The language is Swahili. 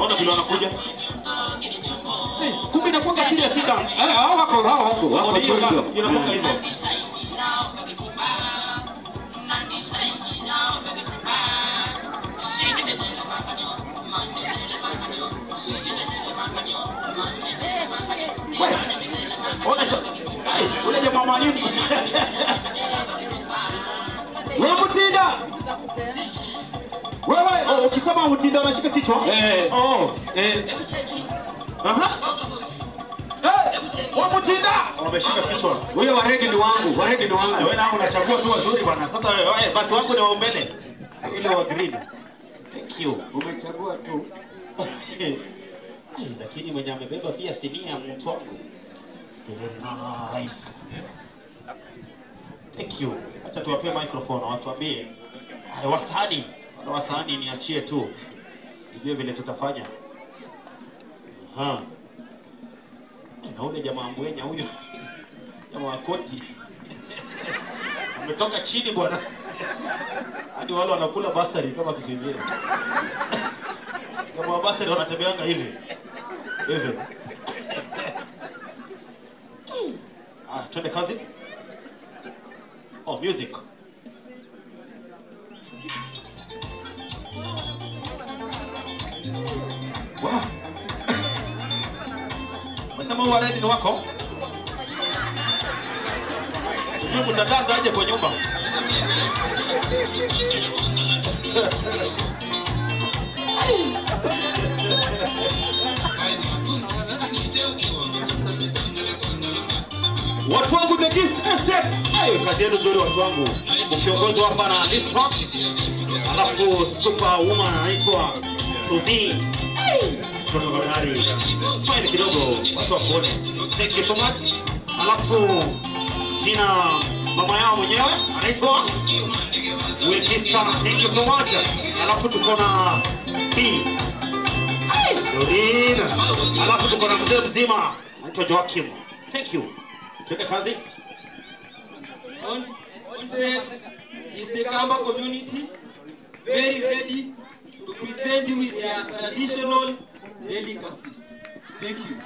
Ona vile wanakuja. Kumbe inakuwa kile fika. Hao wako. Wako inakuwa hivyo. Ule jamaa mwalimu. Wewe Mutinda. Wewe ukisema Mutinda unashika kichwa? Aha. Wewe Mutinda. Umeshika kichwa. Wewe waredi ni wangu. Wewe nao unachagua tu wazuri bwana. Sasa wewe basi wangu ni wa mbele. Ile wa green. Thank you. Umechagua tu. Lakini mwenye amebeba pia sinia mtu wangu. Very nice. Thank you. Acha tuwape microphone watuambie. Wasanii niachie tu. Nijue vile tutafanya. Na ule jamaa mbwenya huyo. Jamaa koti. Ametoka chini bwana. Hadi wale wanakula basari kama kitu kingine. Jamaa basari wanatembeanga hivi. Twende kazi. Music. Wow. Unasema huwa ready ni wako? Sijui mtadanza aje kwa nyumba. Watu wangu the gift estate. Kazi yenu nzuri watu wangu. Mkiongozi hapa na this talk. Alafu superwoman anaitwa Suzy. Kutoka Gari. Smile kidogo watu wakuone. Thank you so much. Alafu jina mama yao mwenyewe anaitwa Wilkista. Thank you so much. Alafu tuko na P. Dorina. Alafu tuko na mzee mzima anaitwa Joakim. Thank you. Twende kazi. On set is the Kamba community very ready to present you with their traditional delicacies. Thank you.